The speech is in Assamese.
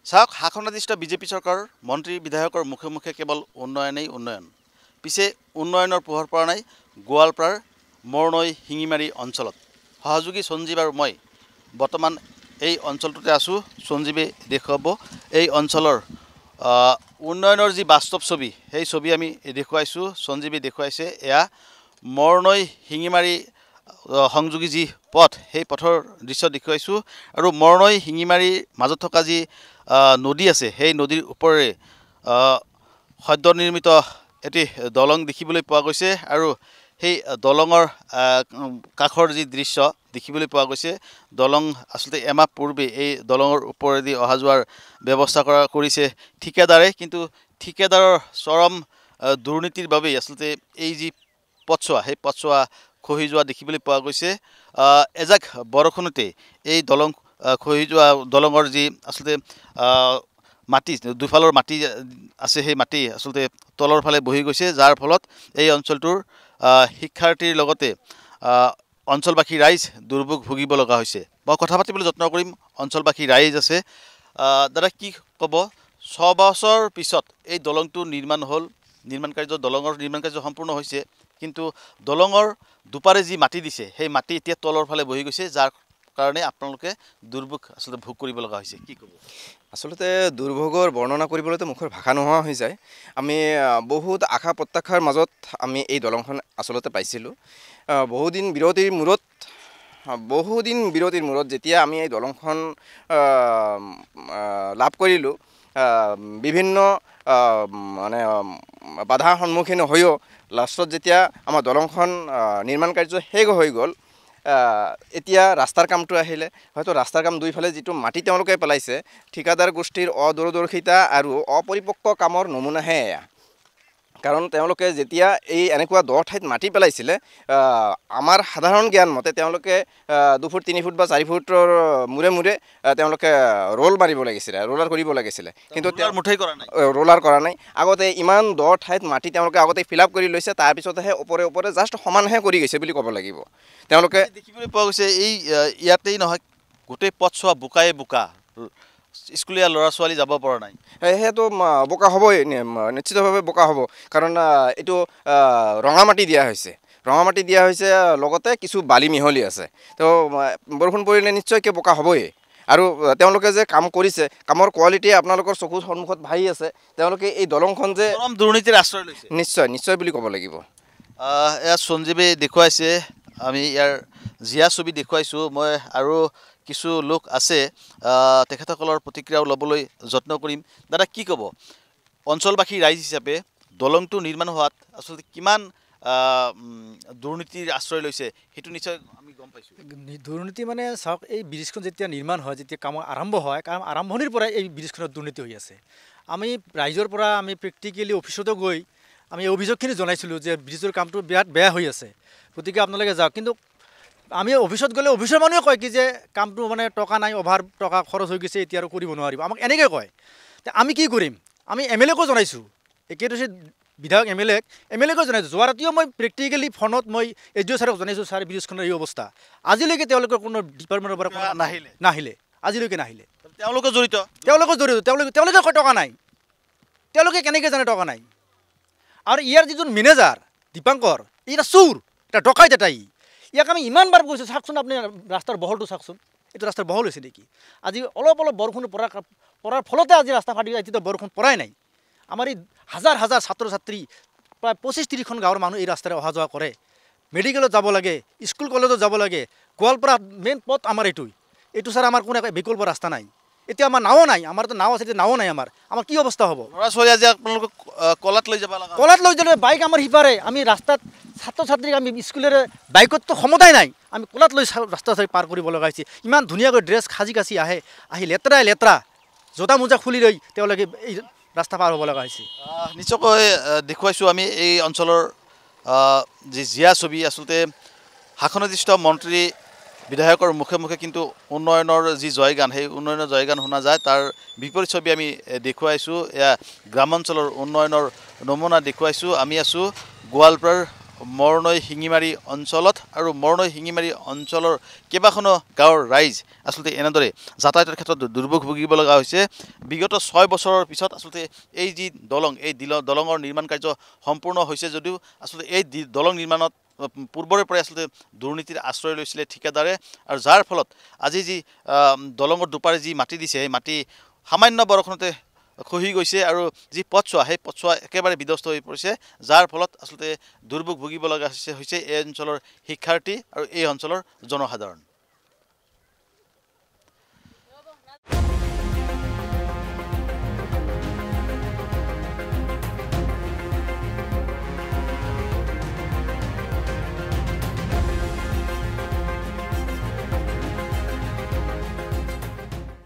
চাওক শাসনাধিষ্ঠ বিজেপি চৰকাৰৰ মন্ত্ৰী বিধায়কৰ মুখে মুখে কেৱল উন্নয়নেই উন্নয়ন। পিছে উন্নয়নৰ পোহৰ পৰা নাই গোৱালপাৰাৰ মৰণৈ শিঙিমাৰী অঞ্চলত। সহযোগী সঞ্জীৱ আৰু মই বৰ্তমান এই অঞ্চলটোতে আছোঁ। সঞ্জীৱে দেখুৱাব এই অঞ্চলৰ উন্নয়নৰ যি বাস্তৱ ছবি, সেই ছবি আমি দেখুৱাইছোঁ। সঞ্জীৱে দেখুৱাইছে এয়া মৰণৈ শিঙিমাৰী সংযোগী যি পথ, সেই পথৰ দৃশ্য দেখুৱাইছোঁ। আৰু মৰণৈ শিঙিমাৰীৰ মাজত থকা যি নদী আছে, সেই নদীৰ ওপৰেৰে সদ্য নিৰ্মিত এটি দলং দেখিবলৈ পোৱা গৈছে। আৰু সেই দলঙৰ কাষৰ যি দৃশ্য দেখিবলৈ পোৱা গৈছে, দলং আচলতে এমাহ পূৰ্বে এই দলঙৰ ওপৰেদি অহা যোৱাৰ ব্যৱস্থা কৰিছে ঠিকাদাৰে। কিন্তু ঠিকাদাৰৰ চৰম দুৰ্নীতিৰ বাবেই আচলতে এই যি পথছোৱা, সেই পথছোৱা খহি যোৱা দেখিবলৈ পোৱা গৈছে। এজাক বৰষুণতে এই দলং খহি যোৱা, দলঙৰ যি আচলতে মাটি, দুফালৰ মাটি আছে, সেই মাটি আচলতে তলৰ ফালে বহি গৈছে, যাৰ ফলত এই অঞ্চলটোৰ শিক্ষাৰ্থীৰ লগতে অঞ্চলবাসী ৰাইজ দুৰ্ভোগ ভুগিব লগা হৈছে। মই কথা পাতিবলৈ যত্ন কৰিম অঞ্চলবাসী ৰাইজ আছে। দাদা কি ক'ব, 6 বছৰ পিছত এই দলংটো নিৰ্মাণ হ'ল, দলঙৰ নিৰ্মাণ কাৰ্য সম্পূৰ্ণ হৈছে, কিন্তু দলঙৰ দুপাৰে যি মাটি দিছে, সেই মাটি এতিয়া তলৰ ফালে বহি গৈছে, যাৰ কাৰণে আপোনালোকে দুৰ্ভোগ আচলতে ভোগ কৰিব লগা হৈছে। কি ক'ব? আচলতে দুৰ্ভোগৰ বৰ্ণনা কৰিবলৈতো মুখৰ ভাষা নোহোৱা হৈ যায়। আমি বহুত আশা প্ৰত্যাশাৰ মাজত আমি এই দলংখন আচলতে পাইছিলোঁ। বহুদিন বিৰতিৰ মূৰত যেতিয়া আমি এই দলংখন লাভ কৰিলোঁ, বিভিন্ন মানে বাধাৰ সন্মুখীন হৈও লাষ্টত যেতিয়া আমাৰ দলংখন নিৰ্মাণ কাৰ্য শেষ হৈ গ'ল, এতিয়া ৰাস্তাৰ কামটো আহিলে। হয়তো ৰাস্তাৰ কাম দুইফালে যিটো মাটি তেওঁলোকে পেলাইছে, ঠিকাদাৰ গোষ্ঠীৰ অদূৰদৰ্শিতা আৰু অপৰিপক্ক কামৰ নমুনাহে এয়া। কাৰণ তেওঁলোকে যেতিয়া এই এনেকুৱা দ ঠাইত মাটি পেলাইছিলে, আমাৰ সাধাৰণ জ্ঞান মতে তেওঁলোকে 2 ফুট 3 ফুট বা 4 ফুটৰ মূৰে তেওঁলোকে ৰোলাৰ কৰিব লাগিছিলে, কিন্তু ৰোলাৰ কৰা নাই। আগতে ইমান দ ঠাইত মাটি তেওঁলোকে আগতে ফিল আপ কৰি লৈছে, তাৰপিছতহে ওপৰে জাষ্ট সমানহে কৰি গৈছে বুলি ক'ব লাগিব। তেওঁলোকে দেখিবলৈ পোৱা গৈছে এই ইয়াতেই নহয়, গোটেই পথছোৱা বোকাই বোকা, স্কুলীয়া ল'ৰা ছোৱালী যাব পৰা নাই। সেইটো বোকা হ'বই, নিশ্চিতভাৱে বোকা হ'ব। কাৰণ এইটো ৰঙা মাটি দিয়া হৈছে, লগতে কিছু বালি মিহলি আছে। তো বৰষুণ পৰিলে নিশ্চয়কৈ বোকা হ'বই। আৰু তেওঁলোকে যে কাম কৰিছে, কামৰ কোৱালিটি আপোনালোকৰ চকুৰ সন্মুখত ভাহি আছে। তেওঁলোকে এই দলংখন যে দুৰ্নীতিৰ আশ্ৰয় লৈছে, নিশ্চয় বুলি ক'ব লাগিব। এয়া সঞ্জীৱে দেখুৱাইছে, আমি ইয়াৰ জীয়া ছবি দেখুৱাইছোঁ। মই আৰু কিছু লোক আছে, তেখেতসকলৰ প্ৰতিক্ৰিয়াও ল'বলৈ যত্ন কৰিম। দাদা কি ক'ব, অঞ্চলবাসী ৰাইজ হিচাপে দলংটো নিৰ্মাণ হোৱাত আচলতে কিমান দুৰ্নীতিৰ আশ্ৰয় লৈছে, সেইটো নিশ্চয় আমি গম পাইছোঁ। দুৰ্নীতি মানে চাওক, এই ব্ৰিজখন যেতিয়া নিৰ্মাণ হয়, যেতিয়া কাম আৰম্ভ হয়, কাম আৰম্ভণিৰ পৰাই এই ব্ৰিজখনত দুৰ্নীতি হৈ আছে। আমি ৰাইজৰ পৰা আমি প্ৰেক্টিকেলি অফিচতো গৈ আমি এই অভিযোগখিনি জনাইছিলোঁ যে ব্ৰিজৰ কামটো বিৰাট বেয়া হৈ আছে, গতিকে আপোনালোকে যাওক। কিন্তু আমি অফিচত গ'লে অফিচৰ মানুহে কয় কি যে কামটো মানে টকা নাই, অভাৰ টকা খৰচ হৈ গৈছে, এতিয়া আৰু কৰিব নোৱাৰিব, আমাক এনেকৈ কয়। আমি কি কৰিম? আমি MLA-কো জনাইছোঁ, একেটো বিধায়ক এম এল একো জনাইছোঁ। যোৱা ৰাতিও মই প্ৰেক্টিকেলি ফোনত মই SDO ছাৰক জনাইছোঁ, ছাৰ ব্ৰিজখনৰ এই অৱস্থা। আজিলৈকে তেওঁলোকৰ কোনো ডিপাৰ্টমেণ্টৰ পৰা নাহিলে, আজিলৈকে নাহিলে। তেওঁলোকে জড়িত, তেওঁলোকে কয় টকা নাই। তেওঁলোকে কেনেকৈ জানে টকা নাই? আৰু ইয়াৰ যিজন মেনেজাৰ দীপাংকৰ, এটা চোৰ, এটা ডকাইত, ইয়াক আমি ইমানবাৰ কৈছোঁ, চাওকচোন আপুনি ৰাস্তাৰ বহলটো চাওকচোন, এইটো ৰাস্তাৰ বহল হৈছে নেকি? আজি অলপ বৰষুণ পৰাৰ ফলতে আজি ৰাস্তা ফাটি যায়, এতিয়াতো বৰষুণ পৰাই নাই। আমাৰ এই হাজাৰ ছাত্ৰ ছাত্ৰী, প্ৰায় 25-30খন গাঁৱৰ মানুহ এই ৰাস্তাৰে অহা যোৱা কৰে। মেডিকেলত যাব লাগে, স্কুল কলেজত যাব লাগে। গোৱালপাৰা মেইন পথ আমাৰ এইটো ছাৰ আমাৰ কোনো বিকল্প ৰাস্তা নাই। এতিয়া আমাৰ নাও নাই, আমাৰতো নাও আছে, এতিয়া নাও নাই। আমাৰ কি অৱস্থা হ'ব? ল'ৰা ছোৱালী আজি আপোনালোকক কলাত লৈ যাব লগা, বাইক আমাৰ সিপাৰে, আমি ৰাস্তাত ছাত্ৰ ছাত্ৰীক আমি স্কুলেৰে বাইকততো ক্ষমতাই নাই, আমি কলাত লৈ ৰাস্তা পাৰ কৰিব লগা হৈছে। ইমান ধুনীয়াকৈ ড্ৰেছ সাজি কাচি আহি লেতেৰা জোতা মোজা খুলি লৈ তেওঁলোকে এই ৰাস্তা পাৰ হ'ব লগা হৈছে। নিশ্চয়কৈ দেখুৱাইছোঁ আমি এই অঞ্চলৰ যি জীয়া ছবি। আচলতে শাসনাধিষ্ঠ মন্ত্ৰী বিধায়কৰ মুখে মুখে কিন্তু উন্নয়নৰ যি জয়গান, সেই উন্নয়নৰ জয়গান শুনা যায়, তাৰ বিপৰীত ছবি আমি দেখুৱাইছোঁ। এয়া গ্ৰামাঞ্চলৰ উন্নয়নৰ নমুনা দেখুৱাইছোঁ। আমি আছোঁ গোৱালপাৰাৰ মৰণৈ শিঙিমাৰী অঞ্চলত আৰু মৰণৈ শিঙিমাৰী অঞ্চলৰ কেইবাখনো গাঁৱৰ ৰাইজ আচলতে এনেদৰে যাতায়াতৰ ক্ষেত্ৰত দুৰ্ভোগ ভুগিব লগা হৈছে। বিগত 6 বছৰৰ পিছত আচলতে এই যি দলং এই দলঙৰ নিৰ্মাণ কাৰ্য সম্পূৰ্ণ হৈছে যদিও আচলতে এই দলং নিৰ্মাণত পূৰ্বৰে পৰাই আচলতে দুৰ্নীতিৰ আশ্ৰয় লৈছিলে ঠিকাদাৰে আৰু যাৰ ফলত আজি যি দলঙৰ দুপাৰে যি মাটি দিছে সেই মাটি সামান্য বৰষুণতে খহি গৈছে আৰু যি পথছোৱা সেই পথছোৱা একেবাৰে বিধ্বস্ত হৈ পৰিছে, যাৰ ফলত আচলতে দুৰ্ভোগ ভুগিব লগা হৈছে এই অঞ্চলৰ শিক্ষাৰ্থী আৰু এই অঞ্চলৰ জনসাধাৰণ।